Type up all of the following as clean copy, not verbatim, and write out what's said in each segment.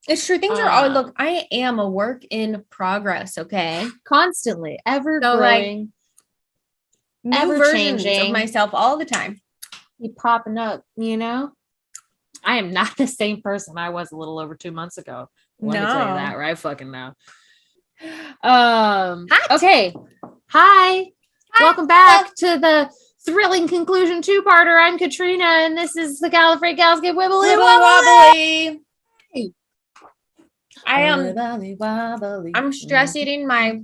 It's true. Things are all look. I am a work in progress. Okay, constantly, ever growing, ever changing of myself all the time. Keep popping up. You know, I am not the same person I was a little over 2 months ago. Let me tell you that right fucking now. Okay. Hi. Welcome back to the thrilling conclusion 2-parter. I'm Katrina, and this is the Gallifrey Gals Get Wibbly Wobbly. I'm stress eating my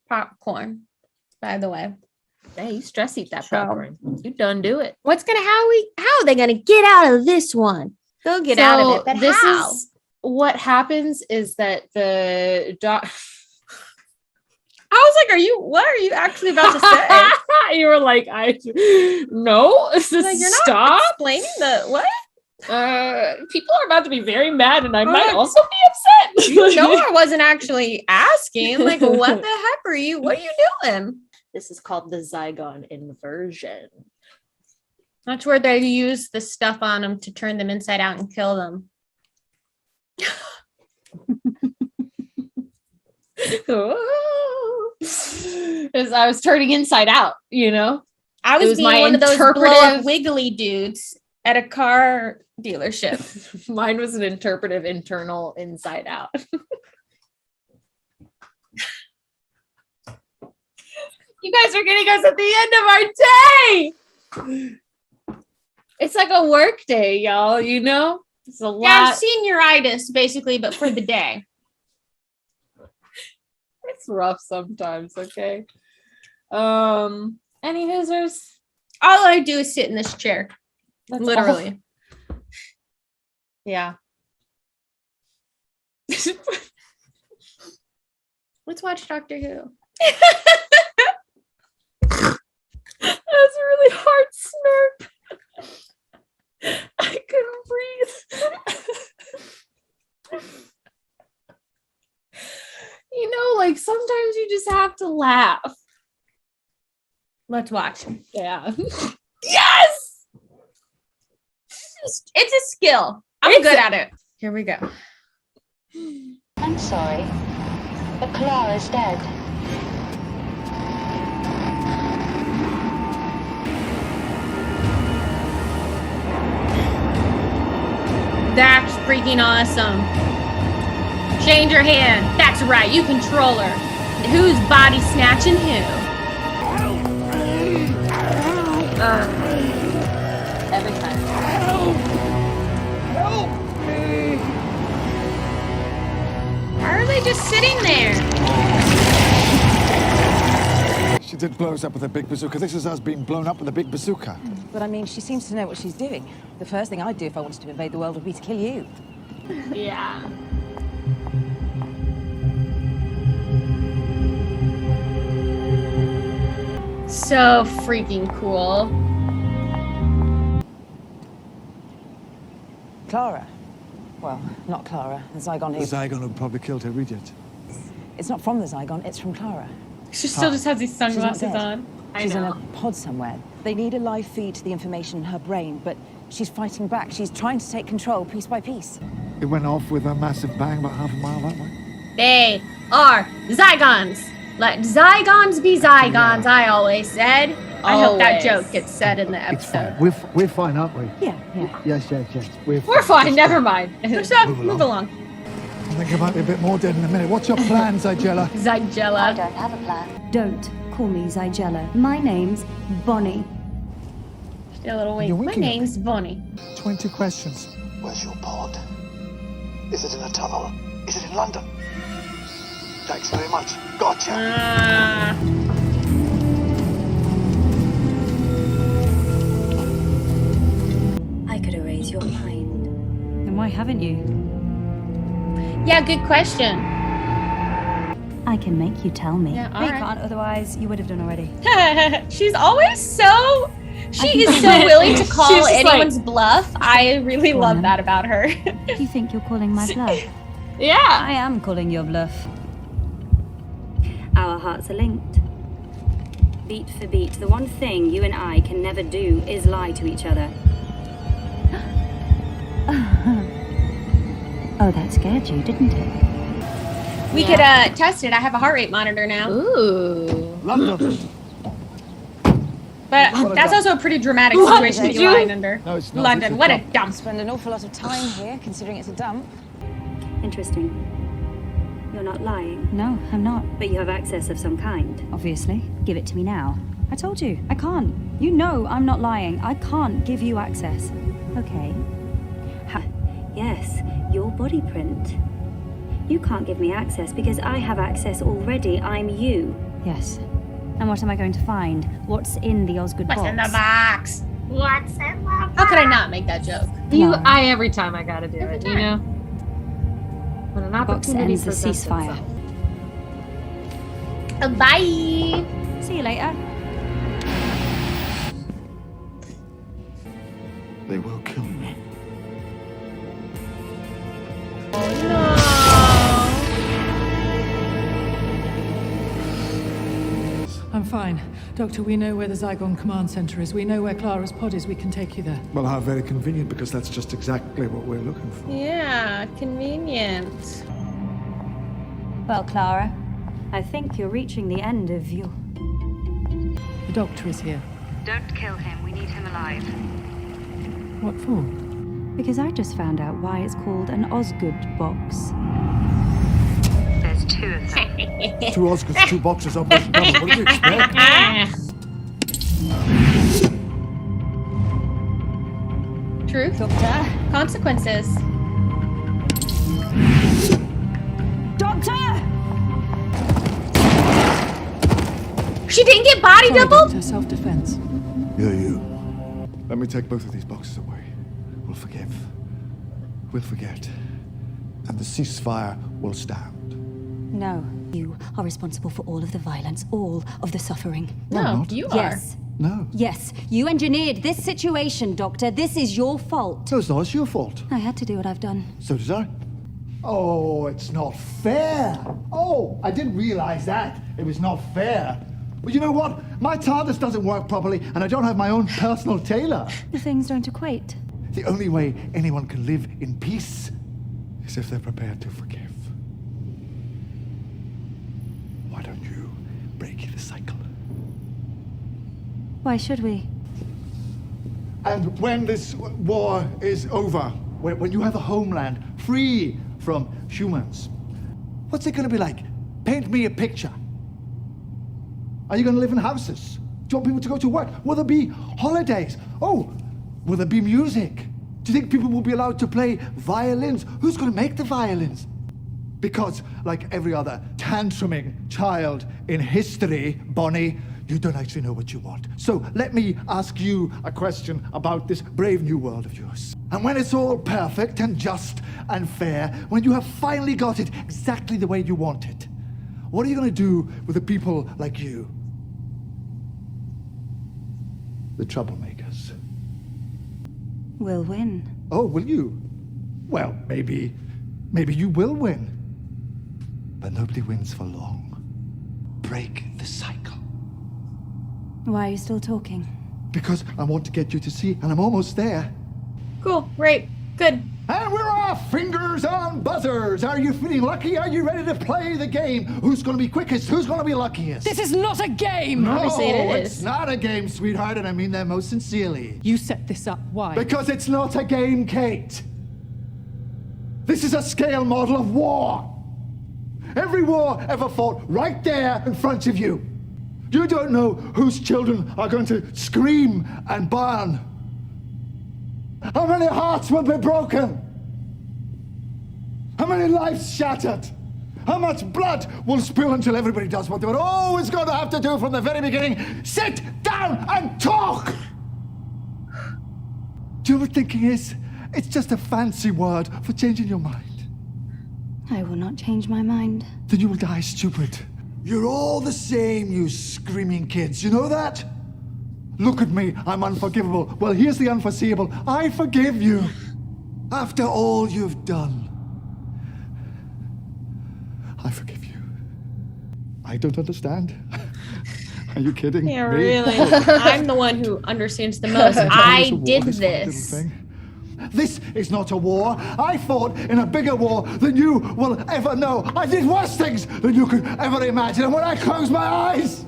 popcorn, by the way. Hey, you stress eat that popcorn. You done do it. How are they gonna get out of this one? They'll get out of it. But this how? Is what happens is that the I was like, what are you actually about to say? You were like, no, you're not explaining what? People are about to be very mad, and I might also be upset. I wasn't actually asking. Like, what the heck are you? What are you doing? This is called the Zygon Inversion. That's where they use the stuff on them to turn them inside out and kill them. As I was turning inside out, you know, I was being one of those blow-up wiggly dudes at a car dealership. Mine was an interpretive internal inside out. You guys are getting us at the end of our day. It's like a work day, y'all, you know? It's a lot. Yeah, senioritis, basically, but for the day. It's rough sometimes, okay? Any hoosers? All I do is sit in this chair. That's literally. All. Yeah. Let's watch Doctor Who. That's a really hard snurp. I couldn't breathe. You know, like sometimes you just have to laugh. Let's watch. Yeah. Yes! It's a skill. I'm good at it. Here we go. I'm sorry, but Clara's dead. That's freaking awesome. Change your hand. That's right. You control her. Who's body snatching who? Every time. Help me. Why are they just sitting there? She did blow us up with a big bazooka. This is us being blown up with a big bazooka. But I mean, she seems to know what she's doing. The first thing I'd do if I wanted to invade the world would be to kill you. Yeah. So freaking cool. Clara. Well, not Clara. The Zygon The Zygon who probably killed her idiot. It's not from the Zygon, it's from Clara. She still just has these sunglasses on. She's in a pod somewhere. They need a live feed to the information in her brain, but she's fighting back. She's trying to take control piece by piece. It went off with a massive bang about half a mile that way. They are Zygons. Let Zygons be Zygons, I always said. I hope that joke gets said in the episode. It's fine. We're fine, aren't we? Yeah. Yes. We're fine, never mind. Move along. I think I might be a bit more dead in a minute. What's your plan, Zygella? Zygella. I don't have a plan. Don't call me Zygella. My name's Bonnie. A little wink. My name's Bonnie. 20 questions. Where's your pod? Is it in a tunnel? Is it in London? Thanks very much. Gotcha. I could erase your mind. Then why haven't you? Yeah, good question. I can make you tell me. Yeah, I can't, otherwise you would have done already. She's always so... She is so willing to call anyone's bluff. I really love that about her. You think you're calling my bluff? Yeah. I am calling your bluff. Our hearts are linked. Beat for beat, the one thing you and I can never do is lie to each other. Oh, that scared you, didn't it? We could test it. I have a heart rate monitor now. Ooh. London. But that's also a pretty dramatic situation to be lying under. No, it's not. London, It's a what a dump. dump. Spend an awful lot of time here, considering it's a dump. Interesting. You're not lying, No, I'm not. but you have access of some kind. Obviously. Give it to me now. I told you, I can't. You know I'm not lying. I can't give you access. Okay. Yes, your body print. You can't give me access because I have access already. I'm you. Yes. And what am I going to find? What's in the Osgood box? What's in the box? What's in the box? How could I not make that joke? Every time I gotta do it, you know? When an The box opportunity ends the presents ceasefire. itself. Bye. See you later. They will kill me. No. I'm fine. Doctor, we know where the Zygon command center is. We know where Clara's pod is. We can take you there. Well, how very convenient, because that's just exactly what we're looking for. Yeah, convenient. Well, Clara, I think you're reaching the end of your... The doctor is here. Don't kill him. We need him alive. What for? Because I just found out why it's called an Osgood box. There's two of them. 2 Oscars, 2 boxes, Operation Double. What did you expect? Truth. Doctor. Consequences. Doctor! She didn't get body Sorry, doubled? Doctor, self-defense. You. Let me take both of these boxes away. We'll forgive. We'll forget. And the ceasefire will stand. No. You are responsible for all of the violence, all of the suffering. I'm No, not. you are. Yes. No. Yes. You engineered this situation, Doctor. This is your fault. No, it's not. It's your fault. I had to do what I've done. So did I. Oh, it's not fair. Oh, I didn't realize that. It was not fair. But you know what? My TARDIS doesn't work properly, and I don't have my own personal tailor. The things don't equate. The only way anyone can live in peace is if they're prepared to forgive. Why don't you break the cycle? Why should we? And when this war is over, when you have a homeland free from humans, what's it going to be like? Paint me a picture. Are you going to live in houses? Do you want people to go to work? Will there be holidays? Oh, will there be music? Do you think people will be allowed to play violins? Who's going to make the violins? Because, like every other tantruming child in history, Bonnie, you don't actually know what you want. So let me ask you a question about this brave new world of yours. And when it's all perfect and just and fair, when you have finally got it exactly the way you want it, what are you going to do with the people like you? The troublemakers. We'll win. Oh, will you? Well, maybe you will win. But nobody wins for long. Break the cycle. Why are you still talking? Because I want to get you to see, and I'm almost there. Cool. Great. Good. And we're off! Fingers on buzzers! Are you feeling lucky? Are you ready to play the game? Who's gonna be quickest? Who's gonna be luckiest? This is not a game! No, Obviously it is. it's not a game, sweetheart, and I mean that most sincerely. You set this up. Why? Because it's not a game, Kate. This is a scale model of war. Every war ever fought right there in front of you. You don't know whose children are going to scream and burn. How many hearts will be broken? How many lives shattered? How much blood will spill until everybody does what they were always going to have to do from the very beginning? Sit down and talk! Do you know what thinking is? It's just a fancy word for changing your mind. I will not change my mind. Then you will die stupid. You're all the same, you screaming kids. You know that? Look at me, I'm unforgivable. Well, here's the unforeseeable. I forgive you. After all you've done. I forgive you. I don't understand. Are you kidding Yeah, me? really. I'm the one who understands the most. I did this. This is not a war. I fought in a bigger war than you will ever know. I did worse things than you could ever imagine. And when I close my eyes,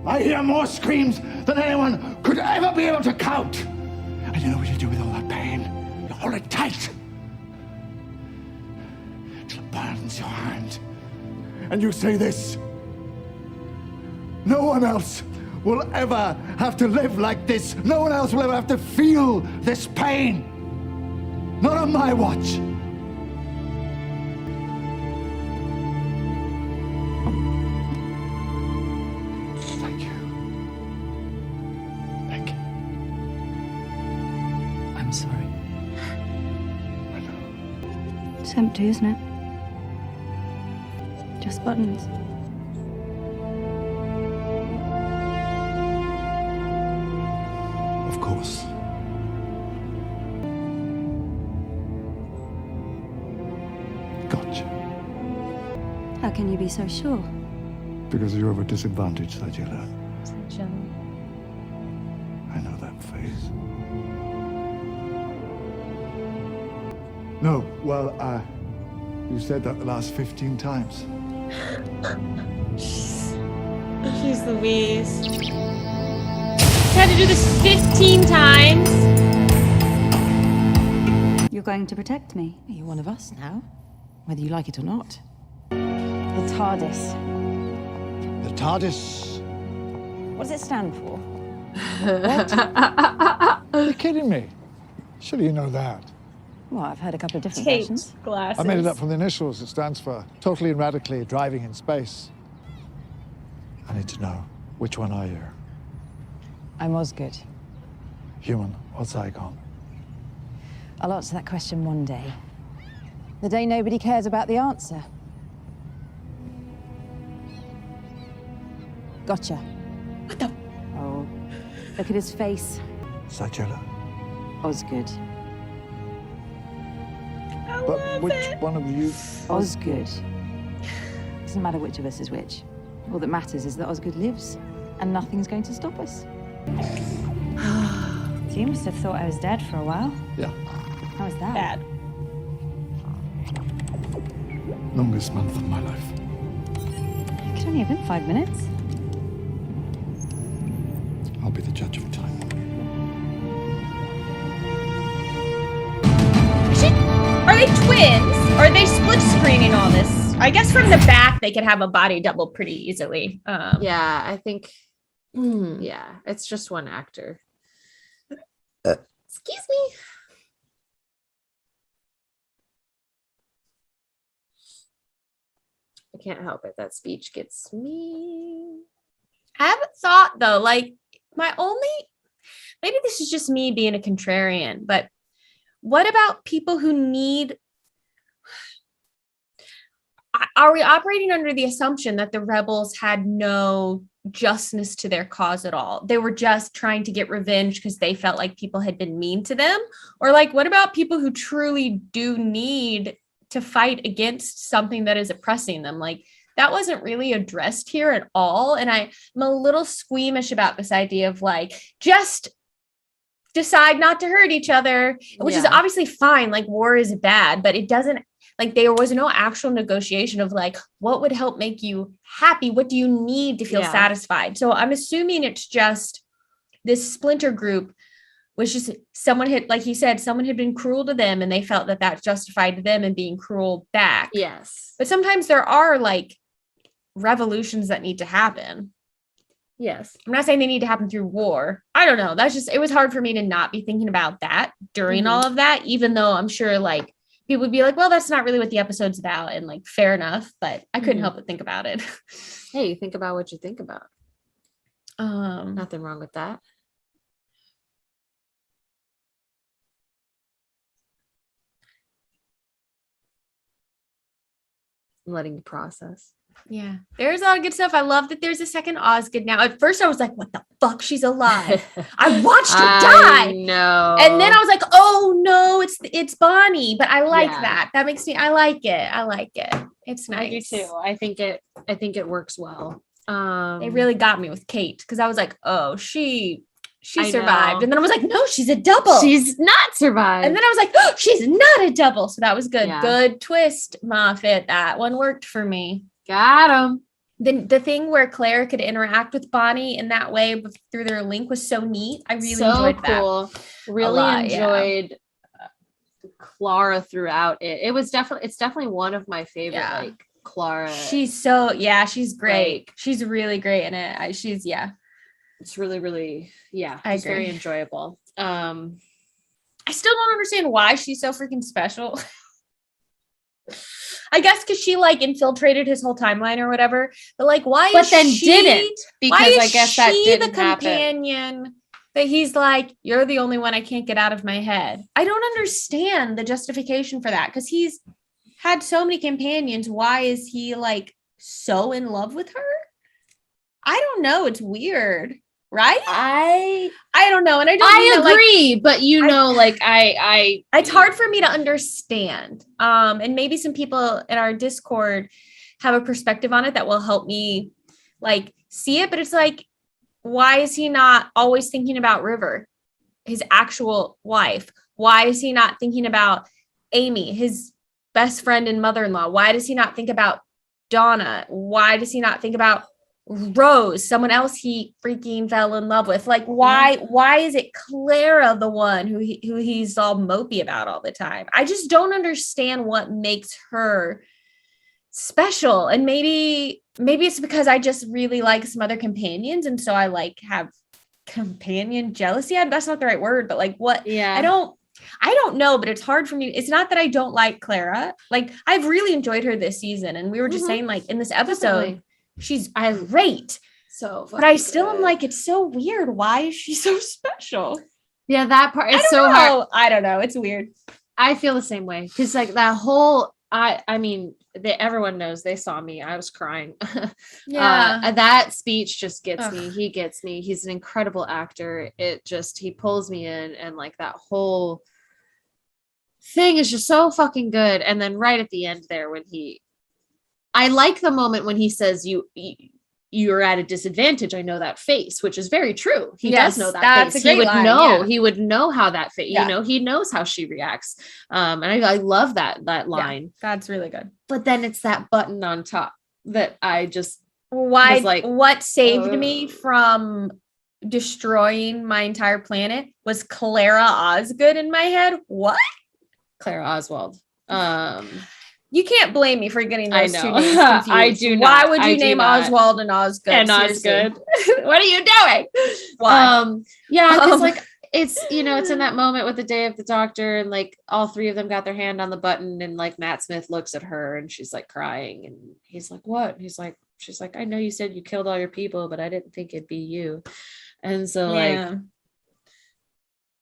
I hear more screams than anyone could ever be able to count. And you know what you do with all that pain? You hold it tight till it burns your hand. And you say this: no one else will ever have to live like this. No one else will ever have to feel this pain. Not on my watch. Thank you. Thank you. I'm sorry. I know. It's empty, isn't it? Just buttons. Of course. Gotcha. How can you be so sure? Because you're of a disadvantage, Sajila. I know that phase. No, well, you said that the last 15 times. Jeez Louise. Had to do this 15 times. You're going to protect me. You're one of us now, whether you like it or not. The TARDIS. The TARDIS. What does it stand for? Are you kidding me? Surely you know that. Well, I've heard a couple of different Taped versions. glasses. I made it up from the initials. It stands for totally and radically driving in space. I need to know, which one are you? I'm Osgood. Human or Zygon? I'll answer that question one day. The day nobody cares about the answer. Gotcha. What the? Oh, look at his face. Sajila. Osgood. But which one of you? Osgood. Doesn't matter which of us is which. All that matters is that Osgood lives, and nothing's going to stop us. You must have thought I was dead for a while. Yeah. How is that? Bad. Longest month of my life. It could only have been 5 minutes. I'll be the judge of time. Are they twins? Or are they split screening all this? I guess from the back they could have a body double pretty easily. Yeah, I think. Yeah, it's just one actor. Excuse me. I can't help it. That speech gets me. I haven't thought though, like maybe this is just me being a contrarian, but what about people who need, are we operating under the assumption that the rebels had no justness to their cause at all? They were just trying to get revenge because they felt like people had been mean to them? Or like, what about people who truly do need to fight against something that is oppressing them? Like, that wasn't really addressed here at all. And I'm a little squeamish about this idea of like, just decide not to hurt each other, which is obviously fine. Like, war is bad, but it doesn't, like, there was no actual negotiation of like, what would help make you happy? What do you need to feel satisfied? So I'm assuming it's just this splinter group was just someone had, like he said, someone had been cruel to them and they felt that that justified them in being cruel back. Yes. But sometimes there are like revolutions that need to happen. Yes. I'm not saying they need to happen through war. I don't know. That's just, it was hard for me to not be thinking about that during all of that, even though I'm sure like people would be like, well, that's not really what the episode's about. And like, fair enough, but I couldn't help but think about it. Hey, you think about what you think about. Um, Nothing wrong with that. I'm letting you process. yeah, there's a lot of good stuff. I love that there's a second Osgood now. At first I was like, what the fuck? She's alive. I watched her die. No. And then I was like, oh no, it's Bonnie. But I like that. That makes me, I like it. It's nice. I do too. I think it works well. They really got me with Kate because I was like, oh, she she I survived. know. And then I was like, no, she's a double. She's not survived. And then I was like, oh, she's not a double. So that was good. Yeah. Good twist, Moffat. That one worked for me. Got him. Then the thing where Clara could interact with Bonnie in that way through their link was so neat. I really enjoyed that. Really lot, enjoyed Clara throughout it. It's definitely one of my favorite like Clara. She's great. Like, she's really great in it. It's really, really, I it's agree. very enjoyable. I still don't understand why she's so freaking special. I guess because she like infiltrated his whole timeline or whatever. But like, why? But is then she, didn't, because why is I guess that she didn't the companion that he's like, you're the only one I can't get out of my head. I don't understand the justification for that because he's had so many companions. Why is he like so in love with her? I don't know. It's weird. Right? I don't know. And I agree, but you know, like I it's hard for me to understand. And maybe some people in our Discord have a perspective on it that will help me like see it. But it's like, why is he not always thinking about River, his actual wife? Why is he not thinking about Amy, his best friend and mother-in-law? Why does he not think about Donna? Why does he not think about Rose, someone else he freaking fell in love with? Like, why is it Clara the one who he's all mopey about all the time? I just don't understand what makes her special. And maybe it's because I just really like some other companions, and so I like have companion jealousy. That's not the right word, but like what? Yeah, I don't know, but it's hard for me. It's not that I don't like Clara. Like, I've really enjoyed her this season, and we were just saying, like, in this episode. Definitely. She's great. So, but I still am like, it's so weird. Why is she so special? Yeah, that part is so hard. I don't know. It's weird. I feel the same way because like that whole. I mean, everyone knows. They saw me. I was crying. Yeah, that speech just gets me. He gets me. He's an incredible actor. He pulls me in, and like that whole thing is just so fucking good. And then right at the end there, when I like the moment when he says, you're at a disadvantage. I know that face, which is very true. He does know that face. He would know. Yeah. He would know how that face. Yeah. You know, he knows how she reacts. And I love that line. Yeah, that's really good. But then it's that button on top that I just was like, what saved me from destroying my entire planet was Clara Osgood in my head. What? Clara Oswald. You can't blame me for getting those two names confused. I do not. Why would you name Oswald and Osgood? And Osgood. What are you doing? Why? Yeah, because like it's it's in that moment with the Day of the Doctor, and like all three of them got their hand on the button, and like Matt Smith looks at her and she's like crying, and he's like, "What?" she's like, "I know you said you killed all your people, but I didn't think it'd be you." And so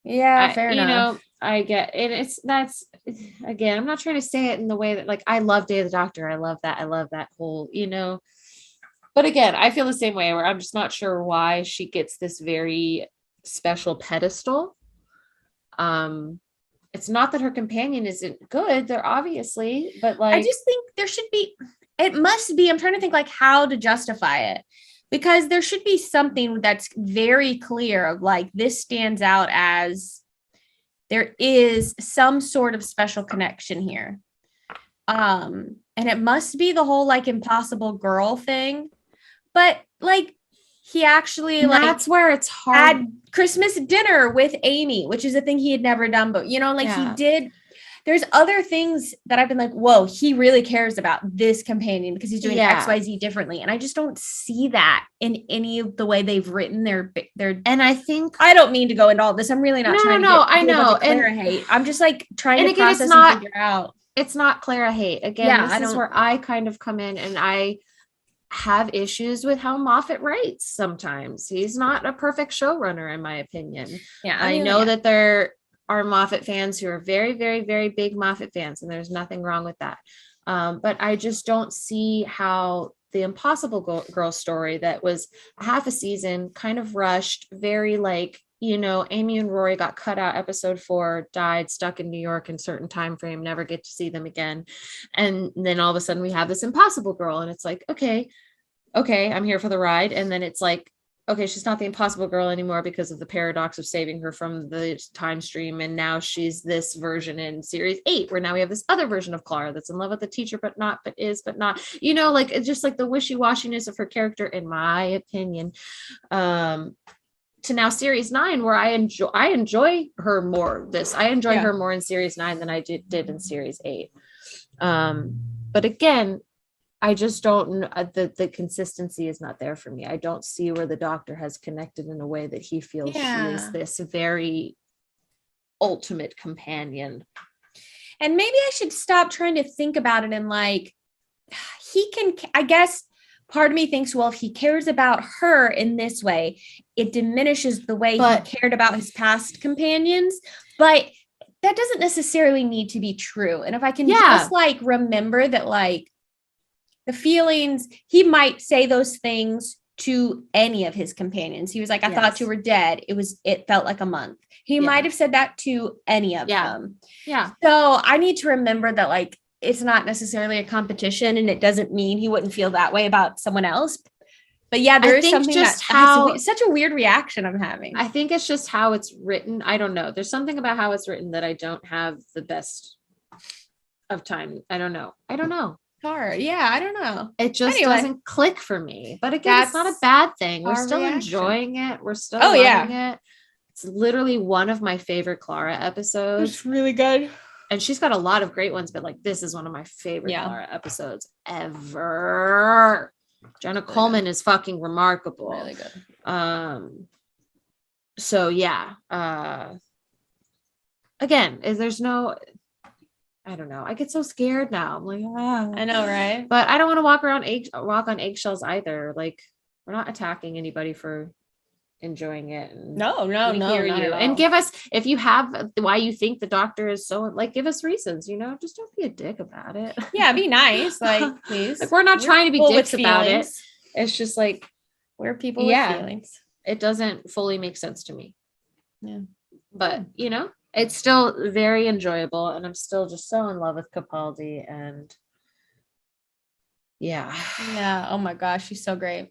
yeah, fair enough. You know, I get it. That's again, I'm not trying to say it in the way that like I love Day of the Doctor. I love that whole, but again, I feel the same way where I'm just not sure why she gets this very special pedestal. It's not that her companion isn't good. They're obviously, but like, I just think it must be, I'm trying to think like how to justify it. Because there should be something that's very clear of like, this stands out as there is some sort of special connection here. And it must be the whole like impossible girl thing. But like he actually that's where it's hard. Had Christmas dinner with Amy, which is a thing he had never done. But he did. There's other things that I've been like, whoa, he really cares about this companion because he's doing XYZ differently. And I just don't see that in any of the way they've written their, and I think, I don't mean to go into all this. I'm really not trying to I know. Clara hate. I'm just like trying to process and figure out. It's not Clara hate. Again, this is where I kind of come in, and I have issues with how Moffat writes sometimes. He's not a perfect showrunner, in my opinion. Yeah. I know that there are Moffat fans who are very, very, very big Moffat fans, and there's nothing wrong with that. But I just don't see how the Impossible Girl story that was half a season, kind of rushed, very like, Amy and Rory got cut out episode 4, died, stuck in New York in a certain time frame, never get to see them again. And then all of a sudden we have this Impossible Girl, and it's like, okay, I'm here for the ride. And then it's like, okay, she's not the impossible girl anymore because of the paradox of saving her from the time stream. And now she's this version in series 8, where now we have this other version of Clara that's in love with the teacher, but not, but is, but not, you know, like it's just like the wishy-washiness of her character, in my opinion. To now series 9, where I enjoy her more. I enjoy her more in series 9 than I did in series 8. But again, I just don't, the consistency is not there for me. I don't see where the Doctor has connected in a way that he feels she is this very ultimate companion. And maybe I should stop trying to think about it and like, he can, I guess part of me thinks, well, if he cares about her in this way, it diminishes the way he cared about his past companions. But that doesn't necessarily need to be true. And if I can just like remember that, like, the feelings, he might say those things to any of his companions. He was like, I thought you were dead. It felt like a month. He might have said that to any of them. Yeah. So I need to remember that, like, it's not necessarily a competition, and it doesn't mean he wouldn't feel that way about someone else. But yeah, there is something just such a weird reaction I'm having. I think it's just how it's written. I don't know. There's something about how it's written that I don't have the best of time. I don't know. Hard. Yeah, I don't know. It just doesn't click for me. But again, it's not a bad thing. We're still enjoying it. We're still loving it. It's literally one of my favorite Clara episodes. It's really good. And she's got a lot of great ones, but like this is one of my favorite Clara episodes ever. Jenna Coleman is fucking remarkable. Really good. So yeah. Again, there's no, I don't know. I get so scared now. I'm like, I know, right? But I don't want to walk on eggshells either. Like, we're not attacking anybody for enjoying it. No, not at all. And give us, if you have why you think the Doctor is so, like, give us reasons, you know, just don't be a dick about it. Yeah, be nice. Like, please. Like, we're not trying to be dicks about it. It's just like, we're people with feelings. It doesn't fully make sense to me. Yeah. But, you know, it's still very enjoyable, and I'm still just so in love with Capaldi, and yeah. Oh my gosh, he's so great.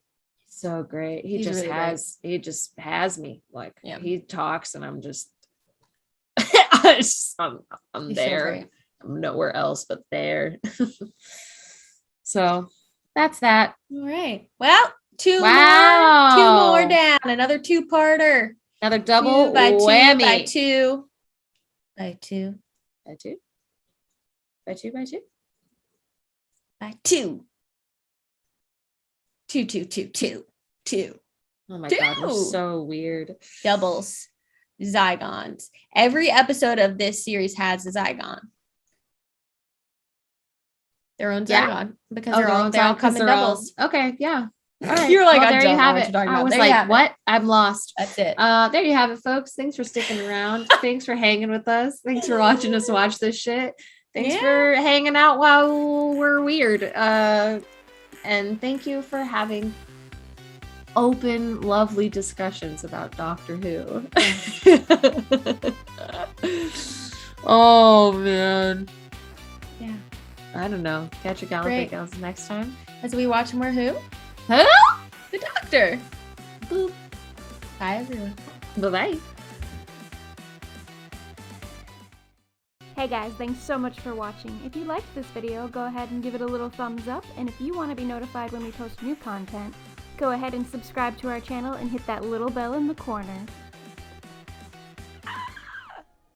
So great. He just has me. Like, he talks and I'm just I'm there. So I'm nowhere else but there. So that's that. All right. Well, two more down. Another 2-parter. Another double whammy. By two. By two. Two. Oh my God, we're so weird. Doubles. Zygons. Every episode of this series has a Zygon. Their own Zygon. Because they're all coming doubles. Okay, yeah. All right. You're like, well, there you have it. I was like, what? I'm lost. That's it. There you have it, folks. Thanks for sticking around. Thanks for hanging with us. Thanks for watching us watch this shit. Thanks for hanging out while we're weird. And thank you for having open, lovely discussions about Doctor Who. Oh, man. Yeah. I don't know. Catch a Gallifrey Gals next time. As we watch more Who? Who? The Doctor. Boop. Bye, everyone. Bye-bye. Hey guys, thanks so much for watching. If you liked this video, go ahead and give it a little thumbs up, and if you want to be notified when we post new content, go ahead and subscribe to our channel and hit that little bell in the corner.